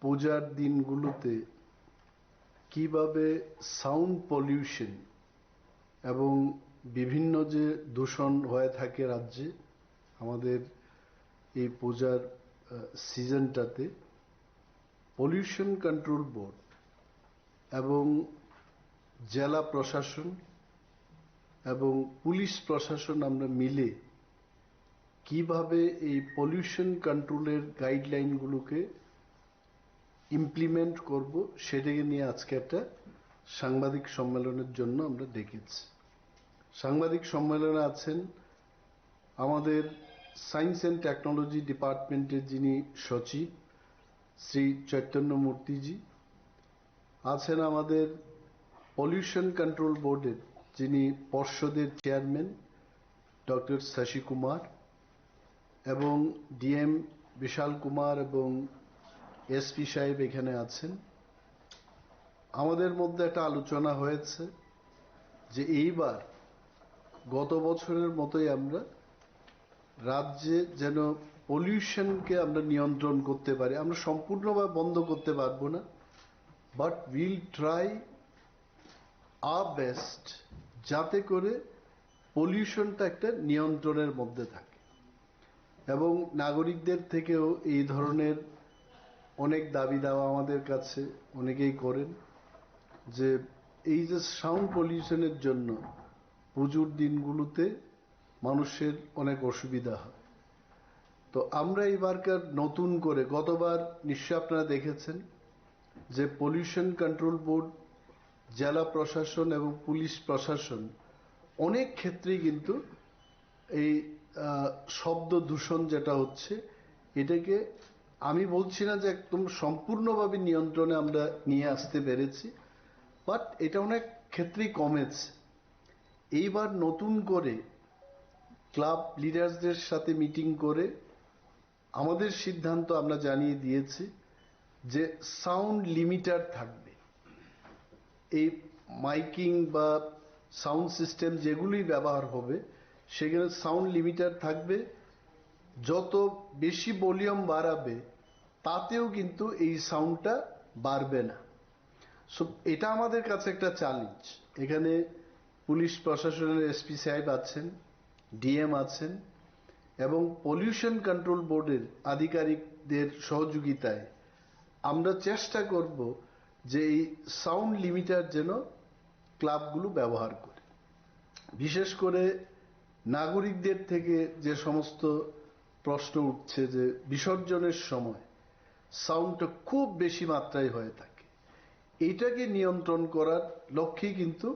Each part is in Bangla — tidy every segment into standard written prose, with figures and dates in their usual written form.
পূজার দিনগুলোতে কিভাবে সাউন্ড পলিউশন এবং বিভিন্ন যে দূষণ হয়ে থাকে রাজ্যে আমাদের এই পূজার সিজনটাতে পলিউশন কন্ট্রোল বোর্ড এবং জেলা প্রশাসন এবং পুলিশ প্রশাসন আমরা মিলে কিভাবে এই পলিউশন কন্ট্রোলের গাইডলাইনগুলোকে ইমপ্লিমেন্ট করব সেটাকে নিয়ে আজকে একটা সাংবাদিক সম্মেলনের জন্য আমরা ডেকেছি। সাংবাদিক সম্মেলনে আছেন আমাদের সায়েন্স অ্যান্ড টেকনোলজি ডিপার্টমেন্টের যিনি সচিব শ্রী চৈতন্য মূর্তিজি, আছেন আমাদের পলিউশন কন্ট্রোল বোর্ডের যিনি পর্ষদের চেয়ারম্যান ডক্টর শশী কুমার এবং ডিএম বিশাল কুমার এবং এসপি সাহেব এখানে আছেন। আমাদের মধ্যে একটা আলোচনা হয়েছে যে এইবার গত বছরের মতোই আমরা রাজ্যে যেন পলিউশনকে আমরা নিয়ন্ত্রণ করতে পারি। আমরা সম্পূর্ণভাবে বন্ধ করতে পারবো না, but will try our best যাতে করে পলিউশনটা একটা নিয়ন্ত্রণের মধ্যে থাকে। এবং নাগরিকদের থেকেও এই ধরনের অনেক দাবি দেওয়া আমাদের কাছে অনেকেই করেন যে এই যে সাউন্ড পলিউশনের জন্য পুজোর দিনগুলোতে মানুষের অনেক অসুবিধা হয়। তো আমরা এবারকার নতুন করে, গতবার নিশ্চয় আপনারা দেখেছেন যে পলিউশন কন্ট্রোল বোর্ড, জেলা প্রশাসন এবং পুলিশ প্রশাসন অনেক ক্ষেত্রেই কিন্তু এই শব্দ দূষণ যেটা হচ্ছে এটাকে আমি বলছি না যে একদম সম্পূর্ণভাবে নিয়ন্ত্রণে আমরা নিয়ে আসতে পেরেছি, বাট এটা অনেক ক্ষেত্রেই কমেছে। এইবার নতুন করে ক্লাব লিডার্সদের সাথে মিটিং করে আমাদের সিদ্ধান্ত আমরা জানিয়ে দিয়েছি যে সাউন্ড লিমিটার থাকবে। এই মাইকিং বা সাউন্ড সিস্টেম যেগুলি ব্যবহার হবে সেখানে সাউন্ড লিমিটার থাকবে। যত বেশি ভলিউম বাড়াবে তাতেও কিন্তু এই সাউন্ডটা বাড়বে না। সো এটা আমাদের কাছে একটা চ্যালেঞ্জ। এখানে পুলিশ প্রশাসনের এসপি সাহেব আছেন, ডিএম আছেন এবং পলিউশন কন্ট্রোল বোর্ডের আধিকারিকদের সহযোগিতায় আমরা চেষ্টা করব যে এই সাউন্ড লিমিটার যেন ক্লাবগুলো ব্যবহার করে। বিশেষ করে নাগরিকদের থেকে যে সমস্ত প্রশ্ন উঠছে যে বিসর্জনের সময় সাউন্ডটা খুব বেশি মাত্রায় হয়ে থাকে, এইটাকে নিয়ন্ত্রণ করার লক্ষ্যেই কিন্তু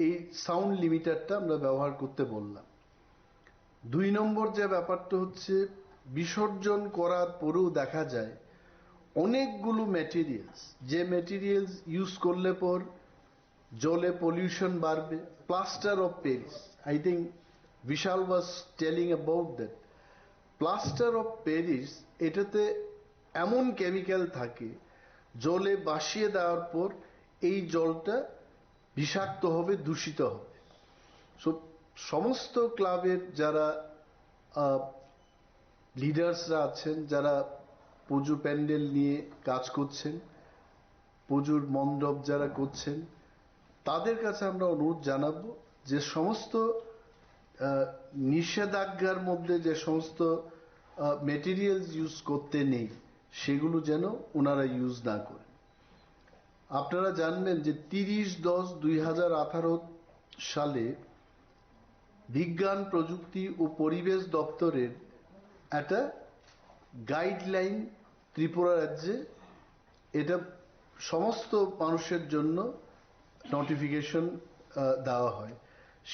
এই সাউন্ড লিমিটারটা আমরা ব্যবহার করতে বললাম। ২ নম্বর যে ব্যাপারটা হচ্ছে, বিসর্জন করার পরেও দেখা যায় অনেকগুলো ম্যাটেরিয়ালস, যে ম্যাটেরিয়ালস ইউজ করলে পর জলে পলিউশন বাড়বে। Plaster of Paris, I think Bishal was telling about that. Plaster of Paris, এটাতে এমন কেমিক্যাল থাকে জলে ভাসিয়ে দেওয়ার পর এই জলটা বিষাক্ত হবে, দূষিত হবে। সো সমস্ত ক্লাবের যারা লিডার্সরা আছেন, যারা পুজো প্যান্ডেল নিয়ে কাজ করছেন, পুজোর মণ্ডপ যারা করছেন, তাদের কাছে আমরা অনুরোধ জানাবো যে সমস্ত নিষেধাজ্ঞার মধ্যে যে সমস্ত মেটেরিয়ালস ইউজ করতে নেই সেগুলো যেন ওনারা ইউজ না করেন। আপনারা জানবেন যে 30/10/2018 সালে বিজ্ঞান প্রযুক্তি ও পরিবেশ দপ্তরের একটা গাইডলাইন ত্রিপুরা রাজ্যে এটা সমস্ত মানুষের জন্য নোটিফিকেশন দেওয়া হয়।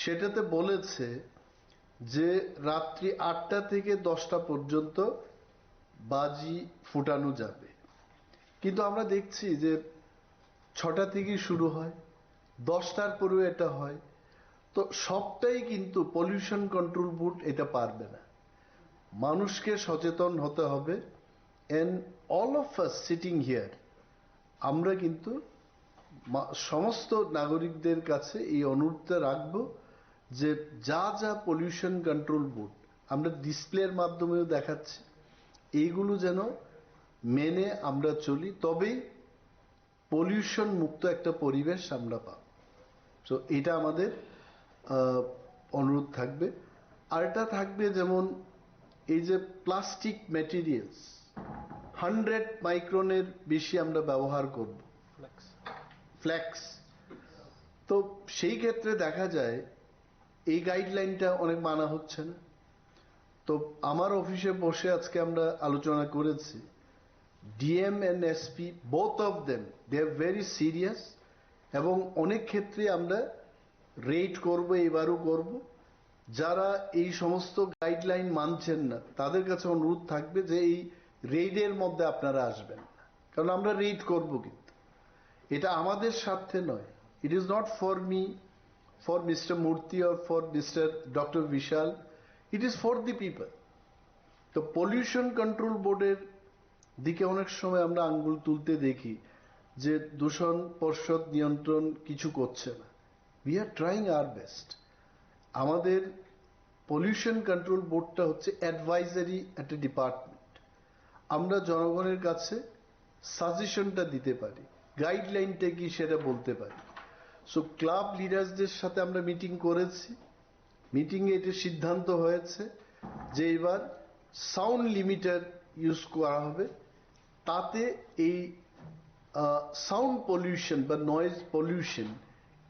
সেটাতে বলেছে যে রাত্রি 8টা থেকে 10টা পর্যন্ত বাজি ফুটানো যাবে, কিন্তু আমরা দেখছি যে 6টা থেকেই শুরু হয়, 10টার পরেও এটা হয়। তো সবটাই কিন্তু পলিউশন কন্ট্রোল বোর্ড এটা পারবে না। মানুষকে সচেতন হতে হবে। And all of us sitting here, আমরা কিন্তু সমস্ত নাগরিকদের কাছে এই অনুরোধটা রাখবো যে যা যা পলিউশন কন্ট্রোল বোর্ড আমরা ডিসপ্লের মাধ্যমেও দেখাচ্ছি, এইগুলো যেন মেনে আমরা চলি, তবেই পলিউশন মুক্ত একটা পরিবেশ আমরা পাব। তো এটা আমাদের অনুরোধ থাকবে। আরেকটা থাকবে যেমন এই যে প্লাস্টিক ম্যাটেরিয়ালস 100 মাইক্রনের বেশি আমরা ব্যবহার করব, ফ্ল্যাক্স। তো সেই ক্ষেত্রে দেখা যায় এই গাইডলাইনটা অনেক মানা হচ্ছে না। তো আমার অফিসে বসে আজকে আমরা আলোচনা করেছি, DM and SP both of them they are very serious, এবং অনেক ক্ষেত্রে আমরা রেড করব, এবারও করব। যারা এই সমস্ত গাইডলাইন মানছেন না তাদের কাছে অনুরোধ থাকবে যে এই রেইডের মধ্যে আপনারা আসবেন না, কারণ আমরা রেড করব, কিন্তু এটা আমাদের স্বার্থে নয়। It is not for me, for mister Murthy or for mister doctor Bishal, it is for the people. তো পলিউশন কন্ট্রোল বোর্ডের দিকে অনেক সময় আমরা আঙ্গুল তুলতে দেখি যে দূষণ পর্ষদ নিয়ন্ত্রণ কিছু করছে না। We are trying our best. আমাদের পলিউশন কন্ট্রোল বোর্ডটা হচ্ছে অ্যাডভাইজারি একটা ডিপার্টমেন্ট। আমরা জনগণের কাছে সাজেশনটা দিতে পারি, গাইডলাইনটা কি সেটা বলতে পারি। সো ক্লাব লিডার্সদের সাথে আমরা মিটিং করেছি, মিটিংয়ে এটি সিদ্ধান্ত হয়েছে যে এবার সাউন্ড লিমিটার ইউজ করা হবে, তাতে এই সাউন্ড পলিউশন বা নয়েজ পলিউশন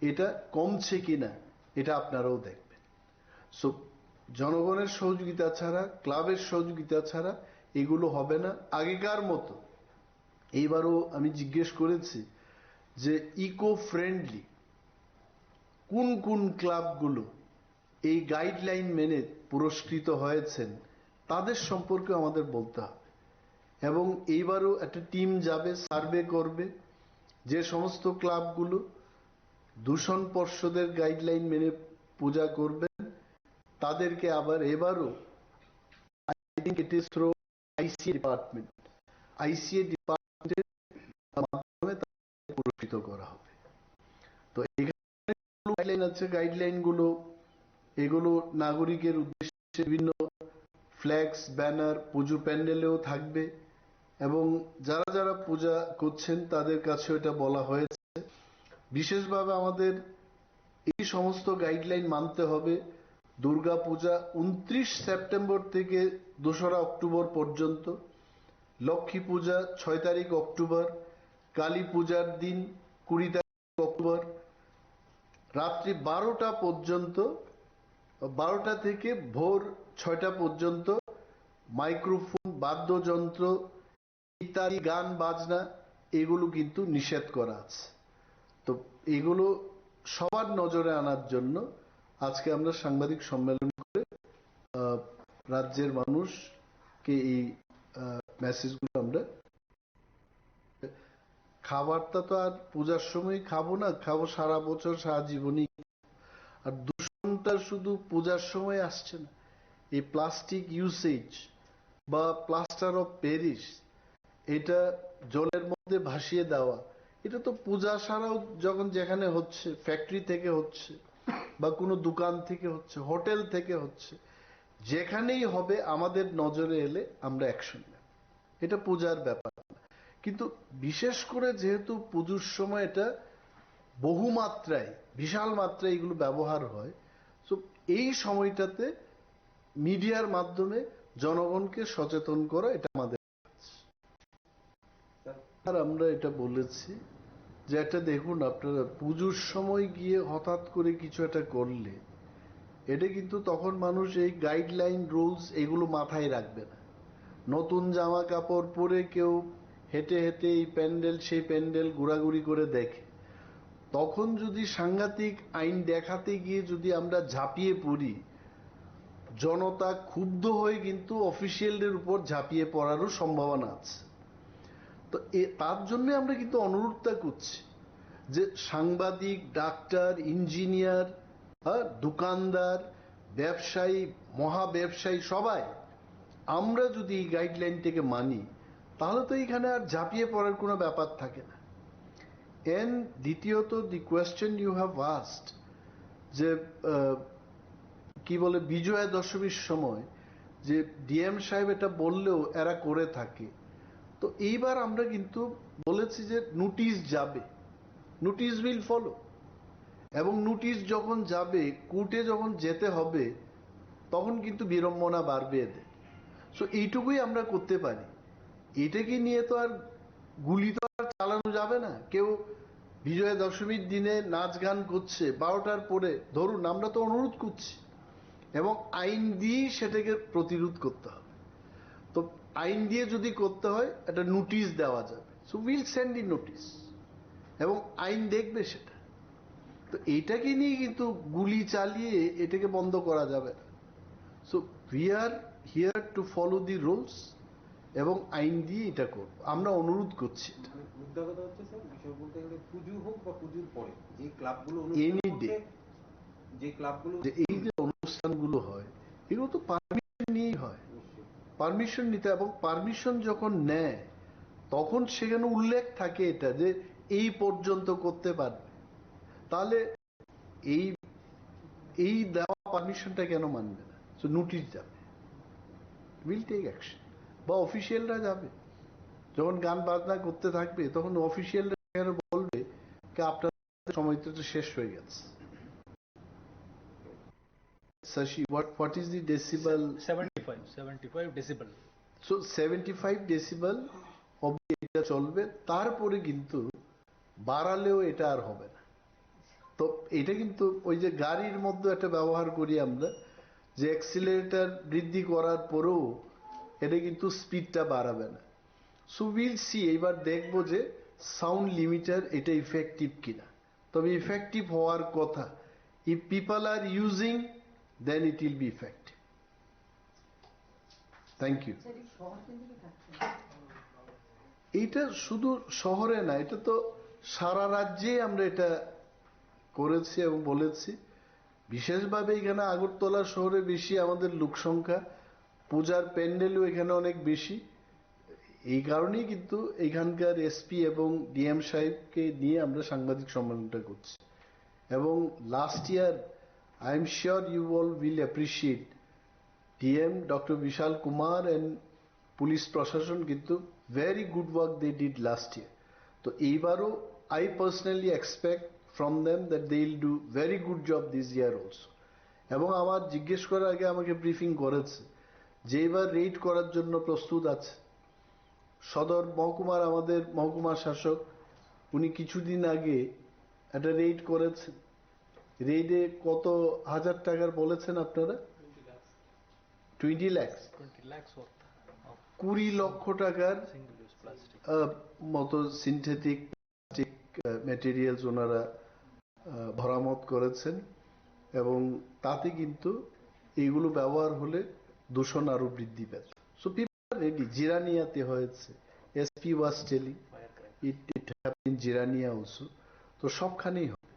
এটা কমছে কিনা এটা আপনারাও দেখবেন। সো জনগণের সহযোগিতা ছাড়া, ক্লাবের সহযোগিতা ছাড়া এগুলো হবে না আগেকার মতো। এইবারও আমি জিজ্ঞেস করেছি যে ইকো ফ্রেন্ডলি কোন কোন ক্লাবগুলো এই গাইডলাইন মেনে পুরস্কৃত হয়েছেন তাদের সম্পর্কে আমাদের বলতে হবে। এবং এইবারও একটা টিম যাবে, সার্ভে করবে, যে সমস্ত ক্লাবগুলো দূষণ পর্ষদের গাইডলাইন মেনে পূজা করবেন তাদেরকে আবার এবারও I think it is through আইসিএ department, আইসিএ ডিপার্টমেন্টের মাধ্যমে তাদের পুরস্কৃত করা হবে। তো এখানে গাইডলাইন আছে, গাইডলাইনগুলো এগুলো নাগরিকের উদ্দেশ্যে বিভিন্ন ফ্ল্যাক্স, ব্যানার পুজো প্যান্ডেলেও থাকবে, এবং যারা যারা পূজা করছেন তাদের কাছে এটা বলা হয়েছে। বিশেষভাবে আমাদের এই সমস্ত গাইডলাইন মানতে হবে। দুর্গা পূজা 29 সেপ্টেম্বর থেকে 2রা অক্টোবর পর্যন্ত, লক্ষ্মী পূজা 6 তারিখ অক্টোবর, কালী পূজার দিন 20 তারিখ অক্টোবর, রাত্রি 12টা পর্যন্ত, 12টা থেকে ভোর 6টা পর্যন্ত মাইক্রোফোন, বাদ্যযন্ত্র ইত্যাদি গান বাজনা এগুলো কিন্তু নিষেধ করা আছে। তো এগুলো সবার নজরে আনার জন্য আজকে আমরা সাংবাদিক সম্মেলন করে রাজ্যের মানুষকে এই মেসেজগুলো আমরা, খাবারটা তো আর পূজার সময় খাবো না, খাবো সারা বছর সারা জীবনই। আর দূষণটা শুধু পূজার সময় আসছে না, এই প্লাস্টিক ইউসেজ বা প্লাস্টার অফ প্যারিস এটা জলের মধ্যে ভাসিয়ে দেওয়া, এটা তো পূজা ছাড়াও যখন যেখানে হচ্ছে, ফ্যাক্টরি থেকে হচ্ছে বা কোনো দোকান থেকে হচ্ছে, হোটেল থেকে হচ্ছে, যেখানেই হবে আমাদের নজরে এলে আমরা অ্যাকশন নেব। এটা পূজার ব্যাপার না। কিন্তু বিশেষ করে যেহেতু পুজোর সময় এটা বহুমাত্রায়, বিশাল মাত্রায় এগুলো ব্যবহার হয়, তো এই সময়টাতে মিডিয়ার মাধ্যমে জনগণকে সচেতন করা এটা আমাদের। আর আমরা এটা বলেছি যে একটা দেখুন, আপনারা পুজোর সময় গিয়ে হঠাৎ করে কিছু একটা করলে এটা কিন্তু তখন মানুষ এই গাইডলাইন রুলস এগুলো মাথায় রাখবে না। নতুন জামা কাপড় পরে কেউ হেঁটে হেঁটে এই প্যান্ডেল সেই প্যান্ডেল ঘোরাঘুরি করে দেখে, তখন যদি সাংঘাতিক আইন দেখাতে গিয়ে যদি আমরা ঝাঁপিয়ে পড়ি, জনতা ক্ষুব্ধ হয়ে কিন্তু অফিসিয়ালদের উপর ঝাঁপিয়ে পড়ারও সম্ভাবনা আছে। তো তার জন্য আমরা কিন্তু অনুরোধটা করছি যে সাংবাদিক, ডাক্তার, ইঞ্জিনিয়ার, দোকানদার, ব্যবসায়ী, মহা ব্যবসায়ী সবাই আমরা যদি এই গাইডলাইনটাকে মানি তাহলে তো এখানে আর ঝাঁপিয়ে পড়ার কোনো ব্যাপার থাকে না। এন্ড দ্বিতীয়ত, the question you have asked যে কি বলে বিজয়া দশমীর সময় যে ডিএম সাহেব এটা বললেও এরা করে থাকে, তো এইবার আমরা কিন্তু বলেছি যে নোটিশ যাবে, নোটিশ উইল ফলো, এবং নোটিশ যখন যাবে, কোর্টে যখন যেতে হবে, তখন কিন্তু বিড়ম্বনা বাড়বে এদের। সো এইটুকুই আমরা করতে পারি। এটাকে নিয়ে তো আর গুলি তো আর চালানো যাবে না। কেউ বিজয়া দশমীর দিনে নাচ গান করছে 12টার পরে, ধরুন, আমরা তো অনুরোধ করছি, এবং আইন দিয়েই সেটাকে প্রতিরোধ করতে হবে। তো আইন দিয়ে যদি করতে হয়, একটা নোটিশ দেওয়া যাবে। So will send in notice, এবং আইন দেখবে সেটা। তো এইটাকে নিয়ে কিন্তু গুলি চালিয়ে এটাকে বন্ধ করা যাবে না। So we are here to follow the rules, এবং আইন দিয়ে এটা করব, আমরা অনুরোধ করছি। মুদ্রা কথা হচ্ছে স্যার, বিষয় বলতে গেলে পুজো হোক বা পুজোর পরে যে ক্লাবগুলো এনি ডে যে ক্লাবগুলো এই যে অনুষ্ঠানগুলো হয়, এগুলো তো পারমিশন নিয়েই হয়, পারমিশন নিতে, এবং পারমিশন যখন নেয় তখন সেখানে উল্লেখ থাকে এটা যে এই পর্যন্ত করতে পারবে। তাহলে এই এই দেওয়া পারমিশনটা কেন মানবে না? সো নোটিশ যাবে, উইল টেক অ্যাকশন, বা অফিসিয়ালরা যাবে। যখন গান বাজনা করতে থাকবে, তখন অফিসিয়ালরা সেখানে বলবে যে আপনার সময়টা তো শেষ হয়ে গেছে। Sashi, what is the decibel? 75 decibel. So 75 decibel অবধি এটা চলবে, তারপরে কিন্তু বাড়ালেও এটা আর হবে না। তো এটা কিন্তু ওই যে গাড়ির মধ্যে একটা ব্যবহার করি আমরা, যে অ্যাক্সিলারেটর বৃদ্ধি করার পরেও এটা কিন্তু স্পিডটা বাড়াবে না। সো উইল সি, এবার দেখবো যে সাউন্ড লিমিটার এটা ইফেক্টিভ কিনা। তবে ইফেক্টিভ হওয়ার কথা। If people are using, then it will be effective. Thank you. এইটা শুধু শহরে না, এটা তো সারা রাজ্যে আমরা এটা করেছি এবং বলেছি। বিশেষভাবে এখানে আগরতলা শহরে বেশি আমাদের লোক সংখ্যা, পূজার প্যান্ডেলও এখানে অনেক বেশি। এই কারণেই কিন্তু এখানকার এসপি এবং ডিএম সাহেবকে নিয়ে আমরা সাংবাদিক সম্মেলনটা করছি। এবং last year, I am sure you all will appreciate DM doctor Bishal Kumar and police প্রশাসন কিন্তু very good work they did last year. তো এইবারও I personally expect from them that they will do very good job this year also. এবং আমার জিজ্ঞেস করার আগে আমাকে ব্রিফিং করেছে যে এবার রেড করার জন্য প্রস্তুত আছে। সদর মহকুমার আমাদের মহকুমা শাসক, উনি কিছুদিন আগে একটা রেড করেছেন। রেডে কত হাজার টাকার বলেছেন আপনারা? 20 লাখ, 20 lakhs worth of 20 লক্ষ টাকার single use plastic. মতো সিনথেটিক প্লাস্টিক ম্যাটেরিয়ালস ওনারা বরামদ করেছেন, এবং তাতে কিন্তু এইগুলো ব্যবহার হলে দূষণ আরো বৃদ্ধি পেত। So people ready. জিরানিয়াতে হয়েছে, SP was telling it happen in Jirania also. তো সবখানেই হবে।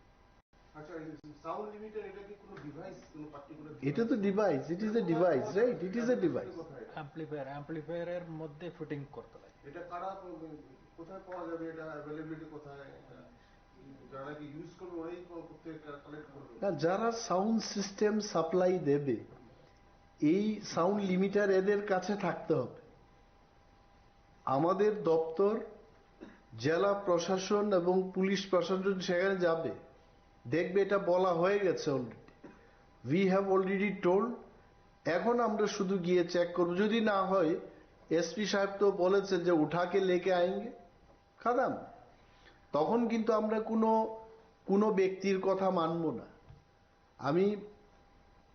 এটা তো device, it is a device, right? It is a device. amplifier এর মধ্যে ফিটিং করতে লাগে। এটা কারা কোথায় পাওয়া যাবে? এটা অ্যাভেলেবিলিটি কোথায়? যারা কি ইউজ করবে ওরাই করতে কালেক্ট করবে? না, যারা সাউন্ড সিস্টেম সাপ্লাই দেবে, এই সাউন্ড লিমিটার এদের কাছে থাকতে হবে। আমাদের দপ্তর, জেলা প্রশাসন এবং পুলিশ প্রশাসন সেখানে যাবে, দেখবে এটা বলা হয়ে গেছে already. We have already told. এখন আমরা শুধু গিয়ে চেক করব। যদি না হয়, এসপি সাহেব তো বলেছেন যে উঠাকে লেকে আएंगे খাদাম, তখন কিন্তু আমরা কোনো ব্যক্তির কথা মানব না। আমি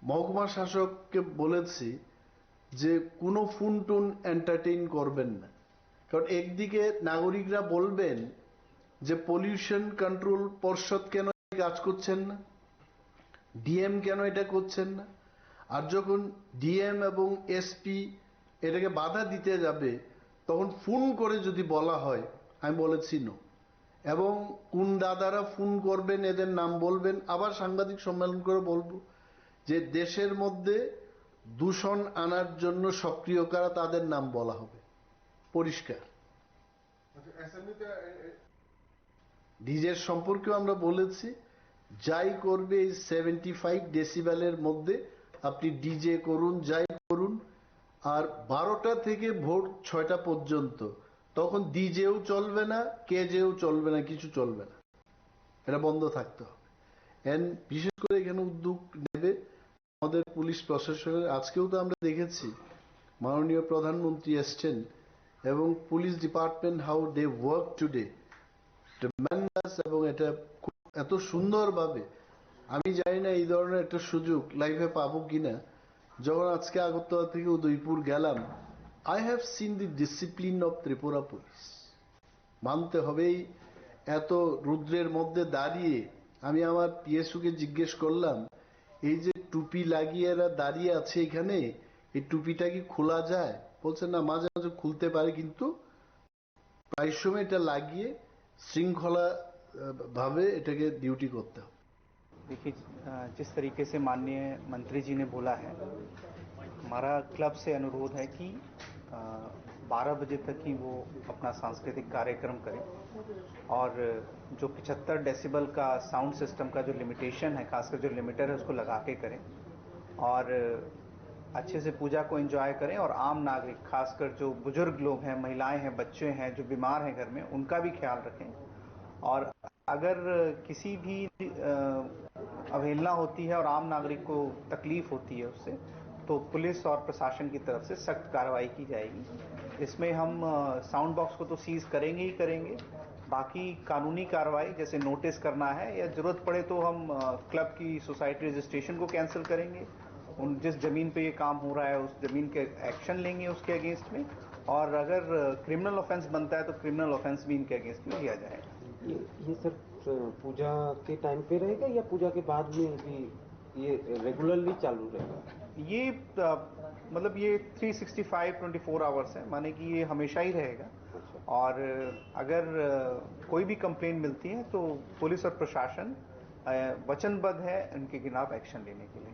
মহকুমা শাসককে বলেছি যে কোনো ফোন টোন এন্টারটেইন করবেন না। কারণ একদিকে নাগরিকরা বলবেন যে পলিউশন কন্ট্রোল পর্ষদ কেন কাজ করছেন না, ডিএম কেন এটা করছেন না। আর যখন ডিএম এবং এসপি এটাকে বাধা দিতে যাবে, তখন ফোন করে যদি বলা হয়, আমি বলেছি নো। এবং কোন দাদারা ফোন করবেন এদের নাম বলবেন, আবার সাংবাদিক সম্মেলন করে বলবো যে দেশের মধ্যে দূষণ আনার জন্য সক্রিয় কারা, তাদের নাম বলা হবে পরিষ্কার। ডিজের সম্পর্কেও আমরা বলেছি, যাই করবে এই 75 ডেসিবেলের মধ্যে আপনি ডিজে করুন, যাই করুন। আর 12টা থেকে ভোর 6টা পর্যন্ত তখন ডিজেও চলবে না, কেজেও চলবে না, কিছু চলবে না, এটা বন্ধ থাকতে হবে। এন্ড বিশেষ করে এখানে উদ্যোগ নেবে আমাদের পুলিশ প্রশাসনের। আজকেও তো আমরা দেখেছি মাননীয় প্রধানমন্ত্রী এসছেন এবং police department how they work today tremendous, এবং এটা এত সুন্দরভাবে, আমি জানি না এই ধরনের একটা সুযোগ লাইফে পাবো কিনা। যখন আজকে আগরতলা থেকে উদয়পুর গেলাম, I have seen the discipline of Tripura police. মানতে হবেই, এত রুদ্রের মধ্যে দাঁড়িয়ে আমি আমার পিএসইউকে জিজ্ঞেস করলাম, এই যে টুপি লাগিয়ে এরা দাঁড়িয়ে আছে এখানে, এই টুপিটা কি খোলা যায়? বলছে না, মাঝে মাঝে খুলতে পারে, কিন্তু প্রায় সময় এটা লাগিয়ে শৃঙ্খলা ভাবে এটাকে ডিউটি করতে হবে। देखिए, जिस तरीके से माननीय मंत्री जी ने बोला है, हमारा क्लब से अनुरोध है कि 12 बजे तक ही वो अपना सांस्कृतिक कार्यक्रम करें और जो 75 डेसिबल का साउंड सिस्टम का जो लिमिटेशन है, खासकर जो लिमिटर है, उसको लगा के करें और अच्छे से पूजा को एंजॉय करें। और आम नागरिक, खासकर जो बुजुर्ग लोग हैं, महिलाएं हैं, बच्चे हैं, जो बीमार हैं घर में, उनका भी ख्याल रखें। और अगर किसी भी अवहेलना होती है और आम नागरिक को तकलीफ होती है उससे, तो पुलिस और प्रशासन की तरफ से सख्त कार्रवाई की जाएगी। इसमें हम साउंड बॉक्स को तो सीज करेंगे ही करेंगे, बाकी कानूनी कार्रवाई जैसे नोटिस करना है या जरूरत पड़े तो हम क्लब की सोसाइटी रजिस्ट्रेशन को कैंसिल करेंगे। उन जिस जमीन पे ये काम हो रहा है उस जमीन के एक्शन लेंगे उसके अगेंस्ट में, और अगर क्रिमिनल ऑफेंस बनता है तो क्रिमिनल ऑफेंस भी इनके अगेंस्ट में लिया जाएगा। ये सर पूजा के टाइम पे रहेगा या पूजा के बाद में भी ये रेगुलरली चालू रहेगा? ये मतलब ये 365-24 आवर्स है, माने कि ये हमेशा ही रहेगा। और अगर कोई भी कंप्लेंट मिलती है तो पुलिस और प्रशासन वचनबद्ध है इनके खिलाफ एक्शन लेने के लिए।